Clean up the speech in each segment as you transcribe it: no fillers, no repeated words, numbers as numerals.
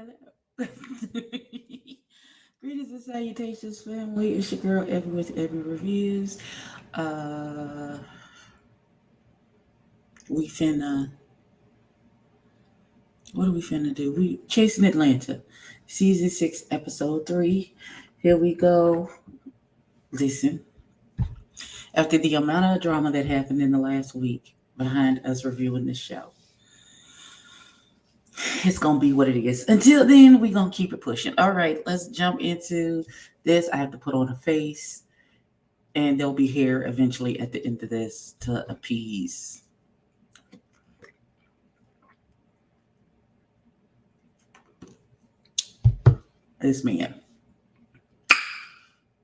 Hello. Greetings and salutations, family. It's your girl, Evie with Evie Reviews. Uh, we finna, what are we finna do? We Chasing Atlanta, season 6, episode 3. Here we go. Listen, after the amount of drama that happened in the last week behind us reviewing this show, it's gonna be what it is. Until then, we're gonna keep it pushing. All right, let's jump into this. I have to put on a face, and they'll be here eventually at the end of this to appease this man.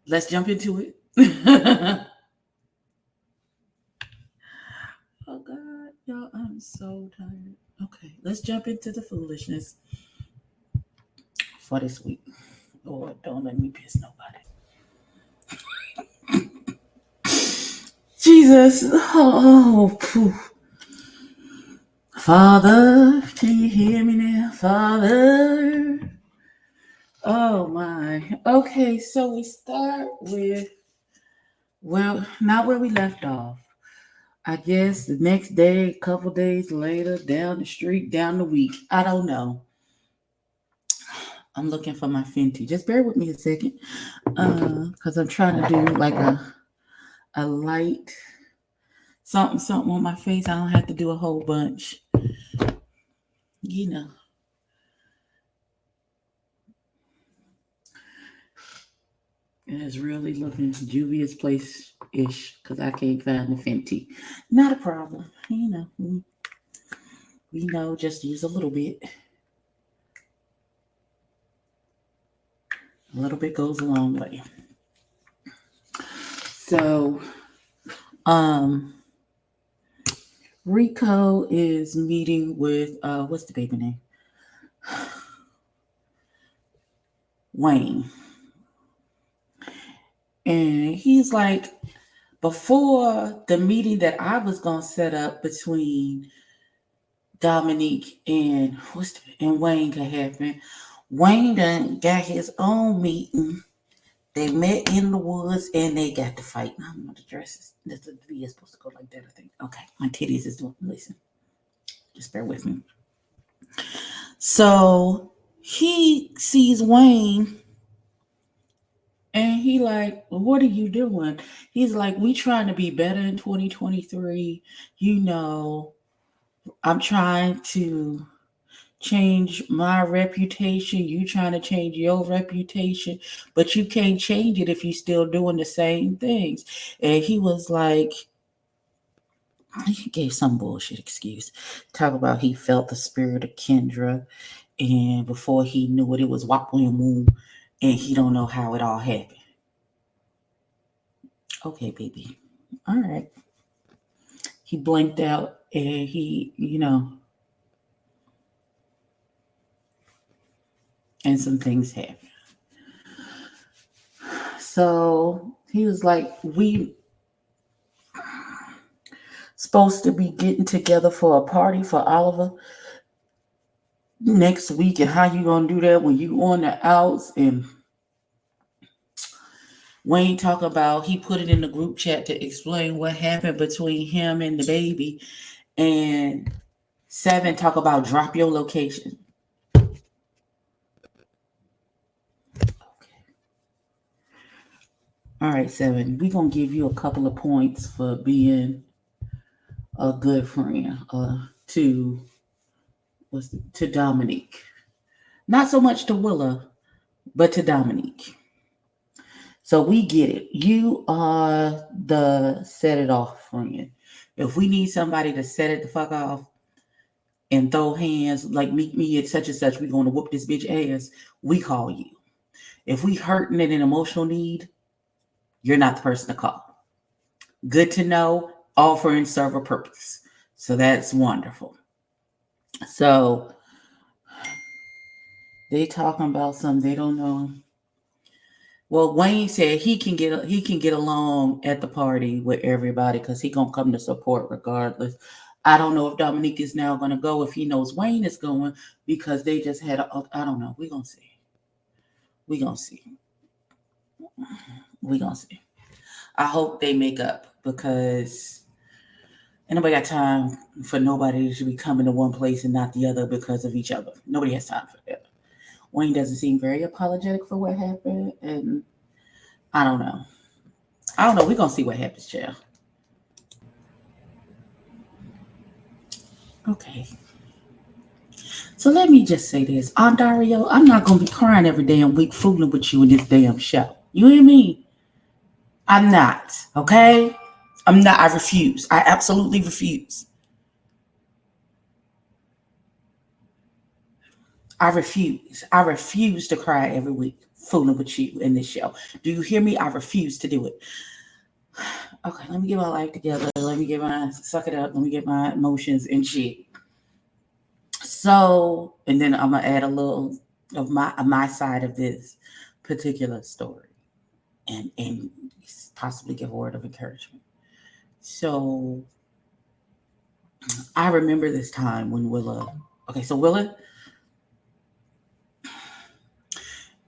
Let's jump into it. Oh God, y'all, I'm so tired. Okay, let's jump into the foolishness for this week. Lord, don't let me piss nobody. Jesus. Oh, phew. Father, can you hear me now? Father. Oh my. Okay, so we start with, well, not where we left off. I guess the next day, a couple days later, down the street, down the week. I don't know. I'm looking for my Fenty. Just bear with me a second. Because I'm trying to do like a light something on my face. I don't have to do a whole bunch. You know. It's really looking Juvia's place-ish because I can't find the Fenty. Not a problem. You know. We know, just use a little bit. A little bit goes a long way. So, Rico is meeting with what's the baby name? Wayne. And he's like, before the meeting that I was gonna set up between Dominique and Wayne could happen, Wayne done got his own meeting. They met in the woods and they got to fight. I don't know the dresses. The V is supposed to go like that, I think. Okay, my titties is doing. Listen, just bear with me. So he sees Wayne and he like, what are you doing? He's like, we trying to be better in 2023. You know, I'm trying to change my reputation. You trying to change your reputation, but you can't change it if you still doing the same things. And he was like, he gave some bullshit excuse. Talk about he felt the spirit of Kendra, and before he knew it, it was Wap William Woon, and he don't know how it all happened. Okay, baby. All right. He blinked out, and he, and some things happened. So he was like, we supposed to be getting together for a party for Oliver next week, and how you gonna do that when you on the outs? And Wayne talk about, he put it in the group chat to explain what happened between him and the baby, and Seven talk about drop your location. All right, Seven, we gonna give you a couple of points for being a good friend to Dominique. Not so much to Willa, but to Dominique. So we get it. You are the set it off friend. If we need somebody to set it the fuck off and throw hands, like meet me at such and such, we're gonna whoop this bitch ass, we call you. If we hurting in an emotional need, you're not the person to call. Good to know, offer and serve a purpose. So that's wonderful. So they talking about something they don't know. Well, Wayne said he can get along at the party with everybody because he gonna come to support regardless. I don't know if Dominique is now going to go, if he knows Wayne is going, because they just had I don't know. We're going to see. We're going to see. We're going to see. I hope they make up because ain't nobody got time for nobody to be coming to one place and not the other because of each other. Nobody has time for that. Wayne doesn't seem very apologetic for what happened, and I don't know. I don't know. We're gonna see what happens, child. Okay. So let me just say this. Aunt Dario, I'm not gonna be crying every damn week fooling with you in this damn show. You hear me? I'm not. Okay? I'm not. I refuse. I absolutely refuse. I refuse. I refuse to cry every week fooling with you in this show. Do you hear me? I refuse to do it. Okay, let me get my life together. Let me get my suck it up. Let me get my emotions in check. So, and then I'm gonna add a little of my side of this particular story, and possibly give a word of encouragement. So, I remember this time when Willa. Okay, so Willa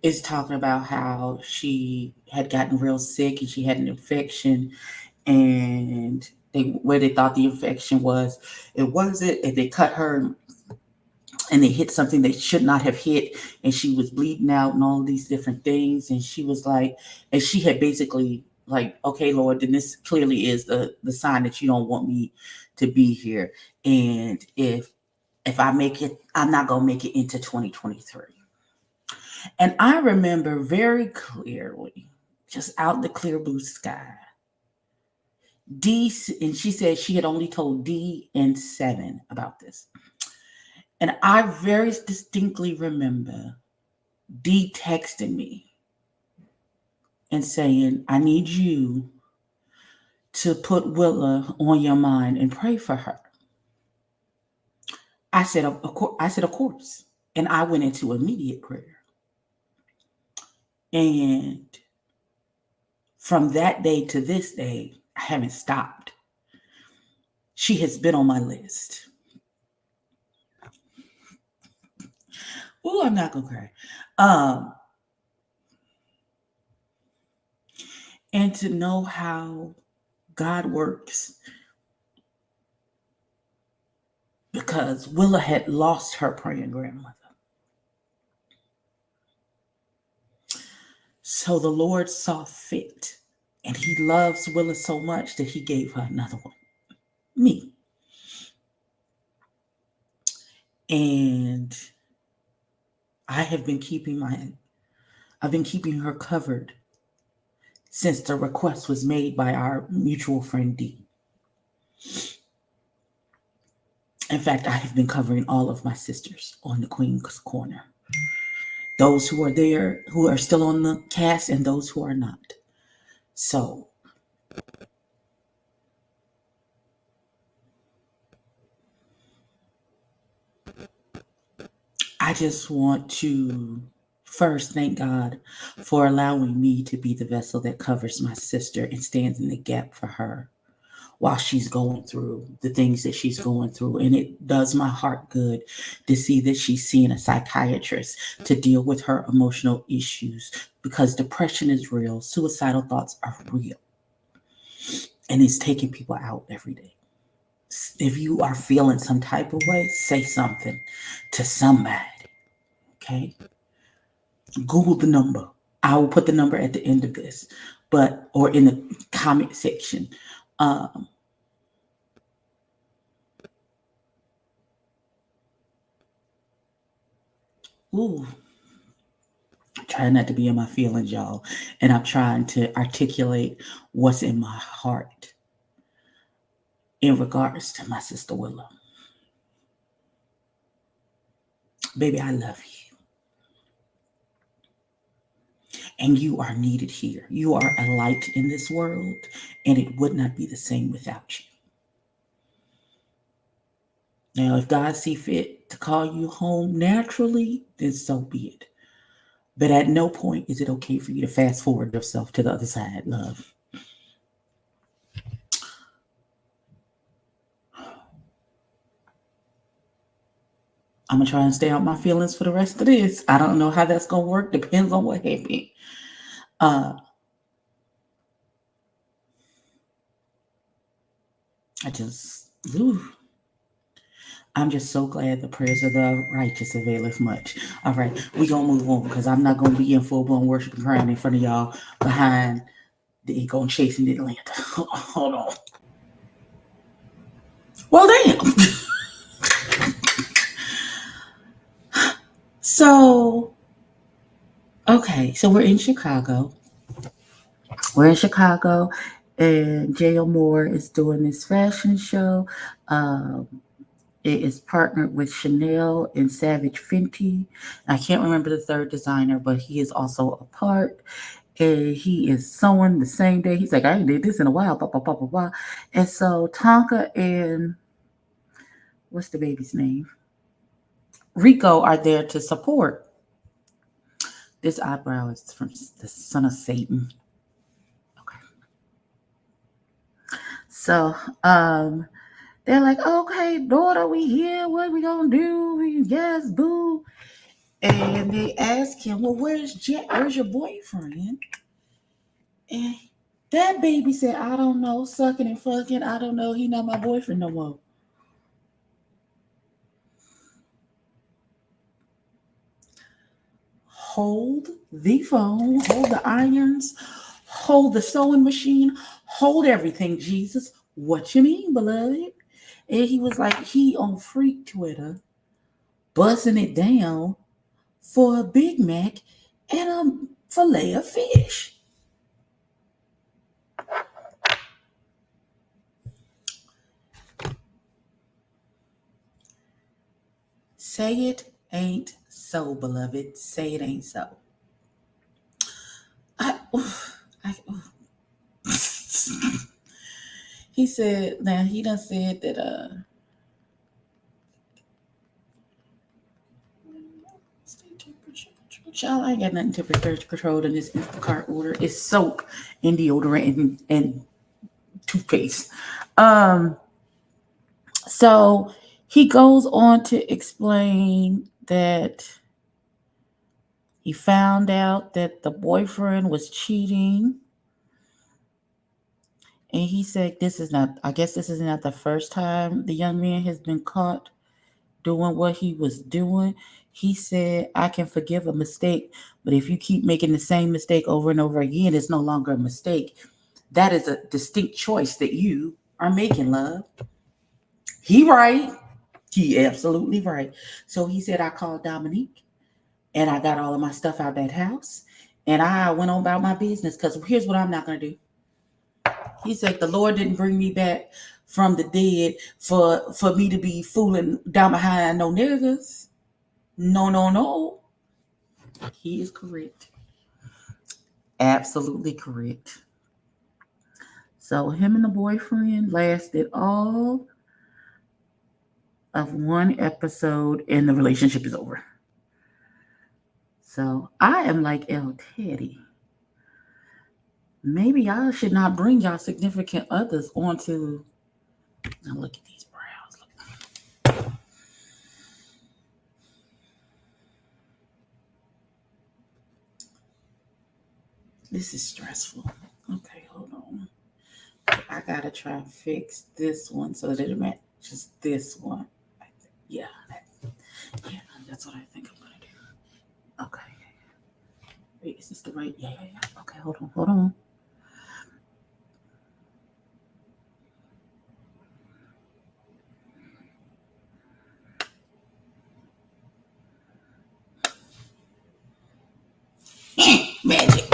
is talking about how she had gotten real sick and she had an infection, and where they thought the infection was, it wasn't, and they cut her and they hit something they should not have hit, and she was bleeding out and all these different things, and she was like, and she had basically like, okay, Lord, then this clearly is the sign that you don't want me to be here, and if I make it, I'm not gonna make it into 2023. And I remember very clearly, just out the clear blue sky, D, and she said she had only told D and Seven about this. And I very distinctly remember D texting me and saying, I need you to put Willa on your mind and pray for her. I said, of course. I said, of course. And I went into immediate prayer. And from that day to this day, I haven't stopped. She has been on my list. Oh, I'm not gonna cry. And to know how God works, because Willa had lost her praying grandmother. So the Lord saw fit, and He loves Willa so much that He gave her another one, me. And I've been keeping her covered since the request was made by our mutual friend D. In fact, I have been covering all of my sisters on the Queen's Corner. Those who are there, who are still on the cast, and those who are not. So, I just want to first thank God for allowing me to be the vessel that covers my sister and stands in the gap for her while she's going through the things that she's going through. And it does my heart good to see that she's seeing a psychiatrist to deal with her emotional issues, because depression is real, suicidal thoughts are real, and it's taking people out every day. If you are feeling some type of way, say something to somebody. Okay? Google the number. I will put the number at the end of this, or in the comment section. Ooh, I'm trying not to be in my feelings, y'all, and I'm trying to articulate what's in my heart in regards to my sister Willow. Baby, I love you. And you are needed here. You are a light in this world, and it would not be the same without you. Now, if God see fit to call you home naturally, then so be it. But at no point is it okay for you to fast forward yourself to the other side, love. I'm gonna try and stay out my feelings for the rest of this. I don't know how that's gonna work. Depends on what happened. Uh, I just, ooh, I'm just so glad the prayers of the righteous availeth much. All right, we gonna move on because I'm not gonna be in full blown worship and crying in front of y'all behind the going chasing Atlanta. Hold on. Well, damn. So, okay, so we're in Chicago. We're in Chicago, and J.L. Moore is doing this fashion show. Um, it is partnered with Chanel and Savage Fenty. I can't remember the third designer, but he is also a part. And he is sewing the same day. He's like, I ain't did this in a while, blah, blah, blah, blah, blah. And so Tonka and what's the baby's name? Rico are there to support. This eyebrow is from the son of Satan. Okay. So they're like, okay, daughter, we here. What we gonna do? Yes, boo. And they ask him, well, where's Jack? Where's your boyfriend? And that baby said, I don't know, sucking and fucking. I don't know. He not my boyfriend no more. Hold the phone, hold the irons, hold the sewing machine, hold everything, Jesus. What you mean, beloved? And he was like, he on freak Twitter, busting it down for a Big Mac and a fillet of fish. Say it ain't so, beloved. Say it ain't so. I, I, he said, now he done said that child, I ain't got nothing temperature controlled in this Instacart order. It's soap and deodorant and toothpaste. So he goes on to explain that he found out that the boyfriend was cheating. And he said I guess this is not the first time the young man has been caught doing what he was doing. He said, I can forgive a mistake, but if you keep making the same mistake over and over again, it's no longer a mistake. That is a distinct choice that you are making, love. He right. He absolutely right. So he said, I called Dominique and I got all of my stuff out of that house and I went on about my business because here's what I'm not going to do. He said, the Lord didn't bring me back from the dead for me to be fooling down behind no niggas. No, no, no. He is correct. Absolutely correct. So him and the boyfriend lasted all of one episode and the relationship is over. So I am like El Teddy. Maybe y'all should not bring y'all significant others onto. Now look at these brows. Look. This is stressful. Okay, hold on. I gotta try and fix this one so that it matches this one. Yeah, that's what I think I'm gonna do. Okay. Wait, is this the right? Yeah. Okay, hold on. Magic.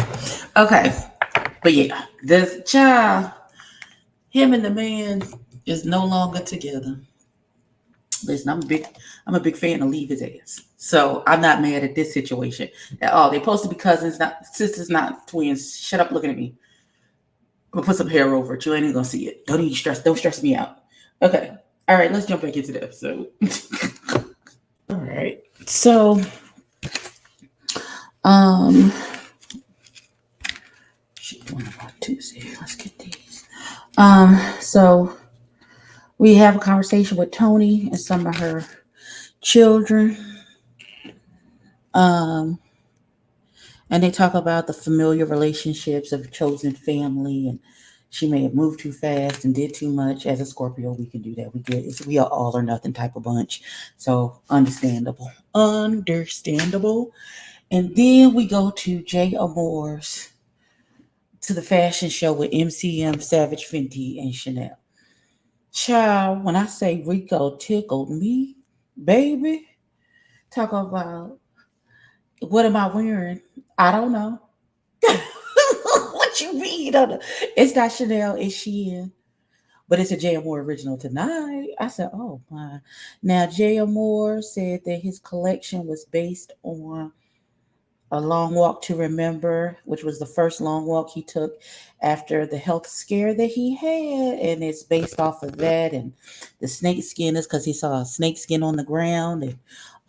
Okay. But yeah, this child, him and the man is no longer together. Listen, I'm a big fan of leave his ass. So I'm not mad at this situation at all. They're supposed to be cousins, not sisters, not twins. Shut up looking at me. I'm gonna put some hair over it. You ain't even gonna see it. Don't stress me out. Okay. All right, let's jump back into the episode. All right. So Tuesday. Let's get these. So we have a conversation with Tony and some of her children. Um, and they talk about the familiar relationships of chosen family, and she may have moved too fast and did too much. As a Scorpio, we can do that. We are all or nothing type of bunch. So understandable. Understandable. And then we go to Jay Amore's to the fashion show with MCM, Savage Fenty, and Chanel. Child, when I say Rico tickled me, baby, talk about what am I wearing? I don't know. What you mean? It's not Chanel, it's Shein. But it's a J. Moore original tonight. I said, oh my. Now, J. Moore said that his collection was based on A Long Walk to Remember, which was the first long walk he took after the health scare that he had. And it's based off of that. And the snake skin is because he saw a snake skin on the ground and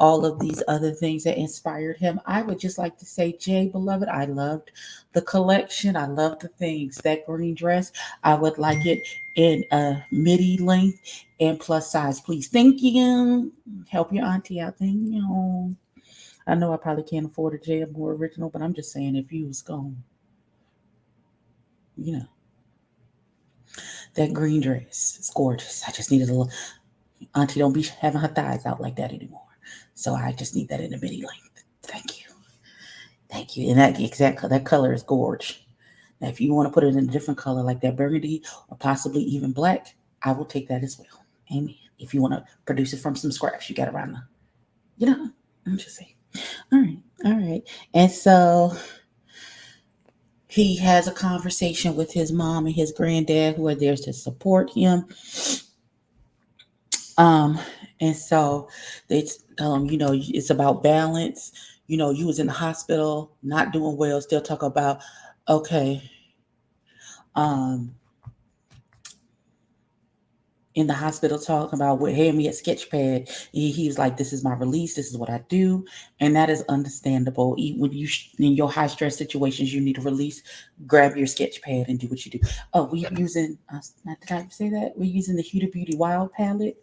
all of these other things that inspired him. I would just like to say, Jay, beloved, I loved the collection. I loved the things. That green dress, I would like it in a midi length and plus size, please. Thank you. Help your auntie out. Thank you. I know I probably can't afford a J more original, but I'm just saying if you was gone, you know, that green dress is gorgeous. I just needed a little auntie don't be having her thighs out like that anymore. So I just need that in a midi length. Thank you. Thank you. And that color is gorgeous. Now if you want to put it in a different color like that burgundy or possibly even black, I will take that as well. Amen. If you want to produce it from some scraps you got around I'm just saying. All right. All right. And so he has a conversation with his mom and his granddad who are there to support him. Um, and so they tell him, it's about balance. You was in the hospital, not doing well, still talk about, okay, um, in the hospital talking about what hand me a sketch pad. He was like, this is my release, this is what I do. And that is understandable. When you in your high stress situations, you need to release, grab your sketch pad and do what you do. Oh, we're using not did I say that? We're using the Huda Beauty Wild palette.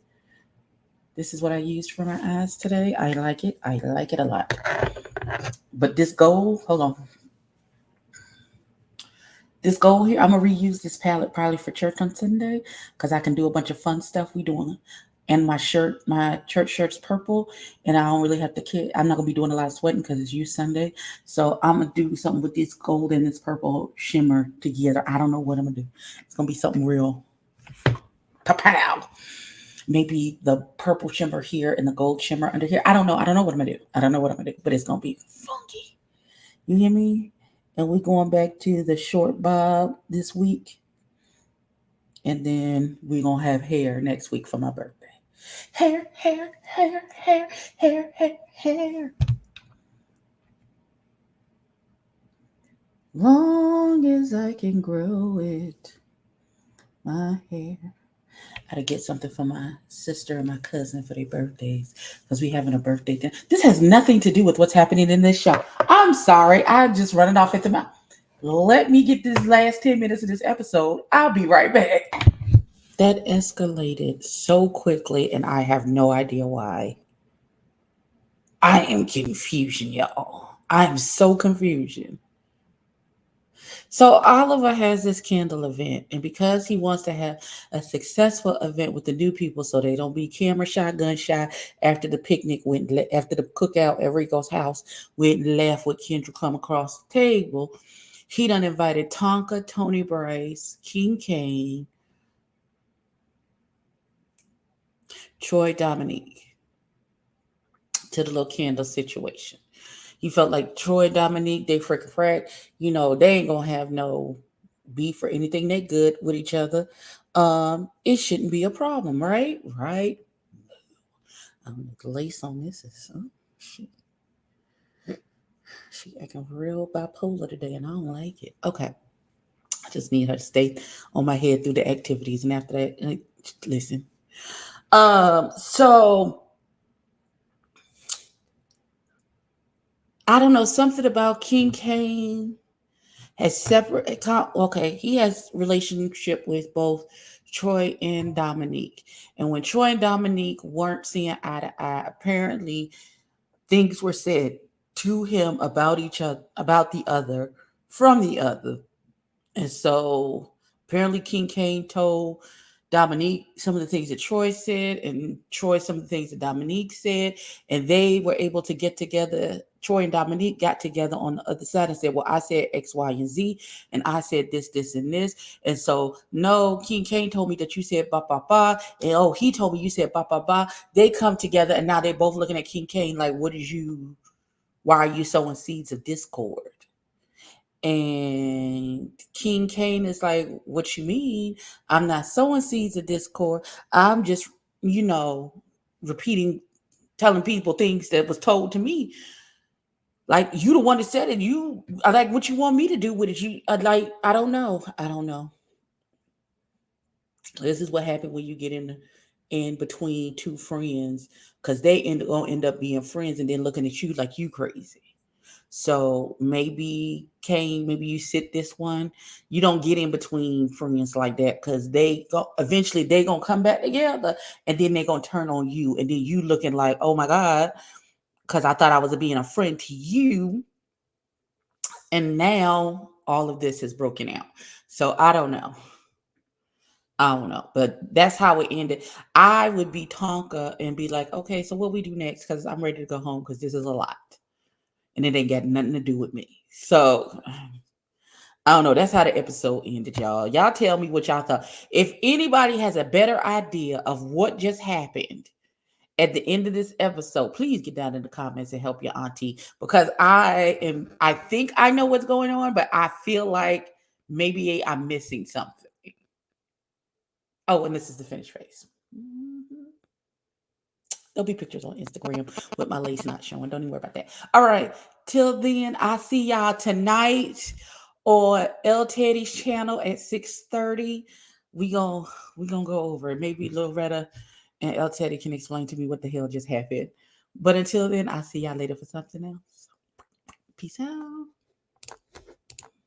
This is what I used for my eyes today. I like it. I like it a lot. But this gold, hold on. This gold here, I'm gonna reuse this palette probably for church on Sunday because I can do a bunch of fun stuff we doing. And my church shirt's purple, and I don't really have to kid. I'm not gonna be doing a lot of sweating because it's youth Sunday. So I'm gonna do something with this gold and this purple shimmer together. I don't know what I'm gonna do. It's gonna be something real. Pow. Maybe the purple shimmer here and the gold shimmer under here. I don't know. I don't know what I'm gonna do. I don't know what I'm gonna do, but it's gonna be funky. You hear me? And we're going back to the short bob this week. And then we're going to have hair next week for my birthday. Hair, hair, hair, hair, hair, hair, hair. Long as I can grow it, my hair. I gotta get something for my sister and my cousin for their birthdays because we having a birthday dinner. This has nothing to do with what's happening in this show. I'm sorry. I'm just running off at the mouth. Let me get this last 10 minutes of this episode. I'll be right back. That escalated so quickly, and I have no idea why. I am confusion, y'all. I am so confusion. So Oliver has this candle event, and because he wants to have a successful event with the new people, so they don't be camera shy, gun shy after the picnic after the cookout at Rico's house went left with Kendra come across the table. He done invited Tonka, Tony Brace, King Kane, Troy Dominique to the little candle situation. He felt like Troy Dominique, they freaking frack. They ain't gonna have no beef or anything. They good with each other. It shouldn't be a problem, right? Right. The lace on this is she acting real bipolar today, and I don't like it. Okay. I just need her to stay on my head through the activities, and after that, listen. So I don't know, something about King Kane has separate. Okay, he has relationship with both Troy and Dominique. And when Troy and Dominique weren't seeing eye to eye, apparently things were said to him about each other, about the other, from the other. And so apparently King Kane told Dominique some of the things that Troy said, and Troy some of the things that Dominique said, and they were able to get together. Troy and Dominique got together on the other side and said, "Well, I said X, Y, and Z, and I said this, this, and this." And so, no, King Kane told me that you said ba ba ba, and oh, he told me you said ba ba ba. They come together, and now they're both looking at King Kane like, "What is you? Why are you sowing seeds of discord?" And King Kane is like, "What you mean? I'm not sowing seeds of discord. I'm just, you know, repeating, telling people things that was told to me. Like, you the one that said it. You, I like, what you want me to do with it? You, like, I don't know. I don't know. This is what happened when you get in between two friends, because they gonna end up being friends and then looking at you like you crazy. So maybe Kane, maybe you sit this one. You don't get in between friends like that, because they go eventually they gonna come back together, and then they gonna turn on you, and then you looking like, oh my God, because I thought I was being a friend to you, and now all of this is broken out. So I don't know. I don't know, but that's how it ended. I would be Tonka and be like, okay, so what we do next? Because I'm ready to go home because this is a lot, and it ain't got nothing to do with me. So I don't know. That's how the episode ended, y'all. Y'all tell me what y'all thought. If anybody has a better idea of what just happened at the end of this episode, please get down in the comments and help your auntie, because I think I know what's going on, but I feel like maybe I'm missing something. Oh, and this is the finished face. There'll be pictures on Instagram with my lace not showing. Don't even worry about that. All right. Till then, I see y'all tonight on El Teddy's channel at 6:30. We gon' we gonna go over it. Maybe Loretta and El Teddy can explain to me what the hell just happened. But until then, I'll see y'all later for something else. Peace out.